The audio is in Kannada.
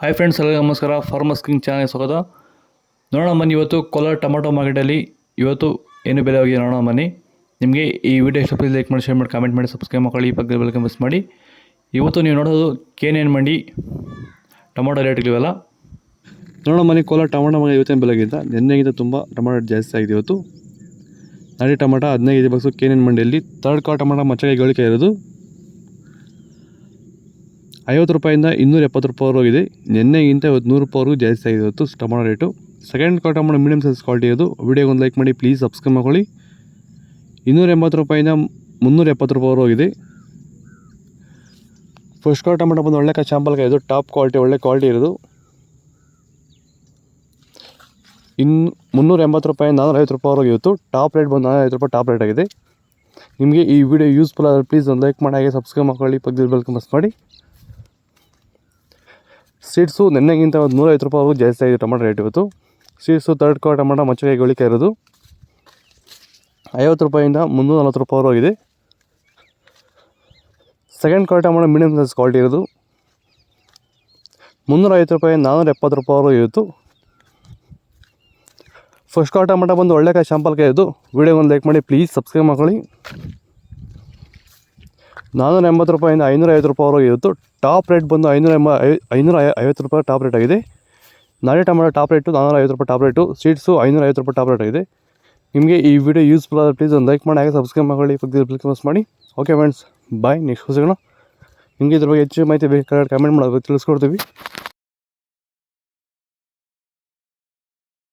ಹಾಯ್ ಫ್ರೆಂಡ್ಸ್, ಎಲ್ಲರಿಗೂ ನಮಸ್ಕಾರ. ಫಾರ್ಮರ್ಸ್ ಕಿಂಗ್ ಚಾನಲ್ ಸ್ವಾಗತ. ನೋಡೋಣ ಬನ್ನಿ, ಇವತ್ತು ಕೋಲಾರ ಟೊಮಾಟೊ ಮಾರ್ಕೆಟಲ್ಲಿ ಇವತ್ತು ಏನು ಬೆಲೆ ಹೋಗಿದೆ ನೋಡೋಣ ಬನ್ನಿ. ನಿಮಗೆ ಈ ವಿಡಿಯೋ ಇಷ್ಟ ಲೈಕ್ ಮಾಡಿ, ಶೇರ್ ಮಾಡಿ, ಕಾಮೆಂಟ್ ಮಾಡಿ, ಸಬ್ಸ್ಕ್ರೈಬ್ ಮಾಡಿ, ಪಕ್ಕದ ಬೆಲ್ ಮಿಸ್ ಮಾಡಿ. ಇವತ್ತು ನೀವು ನೋಡೋದು KNN ಮಂಡಿ ಟೊಮಾಟೊ ರೇಟ್ಗಳಿವೆಲ್ಲ ನೋಡೋಣ ಬನ್ನಿ. ಕೋಲಾರ ಟೊಮಾಟೊ ಮಾರ್ಕೆಟ್ ಇವತ್ತಿನ ಬೆಲೆಗಿಂತ ನಿನ್ನೆಗಿಂತ ತುಂಬ ಟೊಮಾಟೊ ಜಾಸ್ತಿ ಆಗಿದೆ. ಇವತ್ತು ನಾಟಿ ಟೊಮಾಟೊ 15 ಬಾಕ್ಸು KNN ಮಂಡಿಯಲ್ಲಿ ಥರ್ಡ್ ಕ್ವಾರ್ ಟೊಮಾಟೊ ಮಚ್ಚಗೆ ಗಳಿಕೆ ಇರೋದು 50 ರೂಪಾಯಿಂದ 270 ರೂಪಾಯಿವರೆಗೂ ಇದೆ. ನಿನ್ನೆಗಿಂತ ಇವತ್ತು 100 ರೂಪಾಯಿವರೆಗೂ ಜಾಸ್ತಿ ಆಗಿದೆ ಇವತ್ತು ಟೊಮಾಟೊ ರೇಟು. ಸೆಕೆಂಡ್ ಕ್ವಾರ್ ಟೊಮಾಟೊ ಮೀಡಿಯಮ್ ಸೈಜ್ ಕ್ವಾಲಿಟಿ ಇರೋದು. ವಿಡಿಯೋಗೆ ಒಂದು ಲೈಕ್ ಮಾಡಿ, ಪ್ಲೀಸ್ ಸಬ್ಸ್ಕ್ರೈಬ್ ಮಾಡ್ಕೊಳ್ಳಿ. 280 ರೂಪಾಯಿಂದ 370 ರೂಪಾಯಿವರೆಗೂ ಇದೆ. ಫಸ್ಟ್ ಕ್ವಾರ್ ಟೊಮಾಟೊ ಬಂದು ಒಳ್ಳೆ ಚಾಂಪಲ್ಗೆ ಇದು ಟಾಪ್ ಕ್ವಾಲಿಟಿ, ಒಳ್ಳೆ ಕ್ವಾಲಿಟಿ ಇರೋದು. 380 ರೂಪಾಯಿಂದ 450 ರೂಪಾಯಿವರೆಗೂ ಇವತ್ತು ಟಾಪ್ ರೇಟ್ ಬಂದು 450 ರೂಪಾಯಿ ಟಾಪ್ ರೇಟ್ ಆಗಿದೆ. ನಿಮಗೆ ಈ ವಿಡಿಯೋ ಯೂಸ್ಫುಲ್ ಆದರೆ ಪ್ಲೀಸ್ ಒಂದು ಲೈಕ್ ಮಾಡಿ, ಹಾಗೆ ಸಬ್ಸ್ಕ್ರೈಬ್ ಮಾಡ್ಕೊಳ್ಳಿ, ಪಕ್ಕದ ಬೆಲ್ ಮಿಸ್ ಮಾಡಿ. ಸೀಡ್ಸು ನಿನ್ನೆಗಿಂತ 150 ರೂಪಾಯಿವರೆಗೂ ಜಾಸ್ತಿ ಆಗಿದೆ ಟೊಮಾಟೊ ರೇಟ್ ಇವತ್ತು. ಸೀಡ್ಸು ಥರ್ಡ್ ಕ್ವಾರ್ ಟೊಮಾಟೊ ಮಚ್ಚಗೆ ಗಳಿಕೆ ಇರೋದು 50 ರೂಪಾಯಿಂದ 340 ರೂಪಾಯಿವರೆಗೂ ಇದೆ. ಸೆಕೆಂಡ್ ಕ್ವಾರ್ ಟೊಮಾಟೊ ಮೀಡಿಯಮ್ ಸೈಜ್ ಕ್ವಾಲಿಟಿ ಇರೋದು 350 ರೂಪಾಯಿಂದ 470 ರೂಪಾಯಿವರೆಗೂ ಇತ್ತು. ಫಸ್ಟ್ ಕ್ವಾರ್ ಟೊಮಾಟೊ ಬಂದು ಒಳ್ಳೆ ಶಾಂಪಲ್ಗೆ ಇದು. ವಿಡಿಯೋ ಒಂದು ಲೈಕ್ ಮಾಡಿ, ಪ್ಲೀಸ್ ಸಬ್ಸ್ಕ್ರೈಬ್ ಮಾಡ್ಕೊಳ್ಳಿ. 480 ರೂಪಾಯಿಂದ 550 ರೂಪಾಯಿವರೆಗೂ ಇತ್ತು. ಟಾಪ್ ರೇಟ್ ಬಂದು 550 ರೂಪಾಯಿ ಟಾಪ್ ರೇಟ್ ಆಗಿದೆ. ನಾಟಿ ಟೊಮಾಟೊ ಟಾಪ್ ರೇಟು 450 ರೂಪಾಯಿ ಟಾಪ್ ರೇಟು. ಸೀಡ್ಸು 550 ರೂಪಾಯಿ ಟಾಪ್ ರೇಟ್ ಆಗಿದೆ. ನಿಮಗೆ ಈ ವಿಡಿಯೋ ಯೂಸ್ಫುಲ್ ಆದರೆ ಪ್ಲೀಸ್ ಒಂದು ಲೈಕ್ ಮಾಡಿ, ಹಾಗೆ ಸಬ್ಸ್ಕ್ರೈಬ್ ಮಾಡ್ಕೊಳ್ಳಿ, ಪಕ್ಕದ ಬೆಲ್ ಮಿಸ್ ಮಾಡಿ. ಓಕೆ ಫ್ರೆಂಡ್ಸ್, ಬಾಯ್. ನೆಕ್ಸ್ಟ್ ಸಿಗೋಣ. ನಿಮಗೆ ಇದ್ರ ಬಗ್ಗೆ ಹೆಚ್ಚು ಮಾಹಿತಿ ಬೇಕಾದ್ರೆ ಕಮೆಂಟ್ ಮಾಡೋದು ತಿಳಿಸ್ಕೊಡ್ತೀವಿ.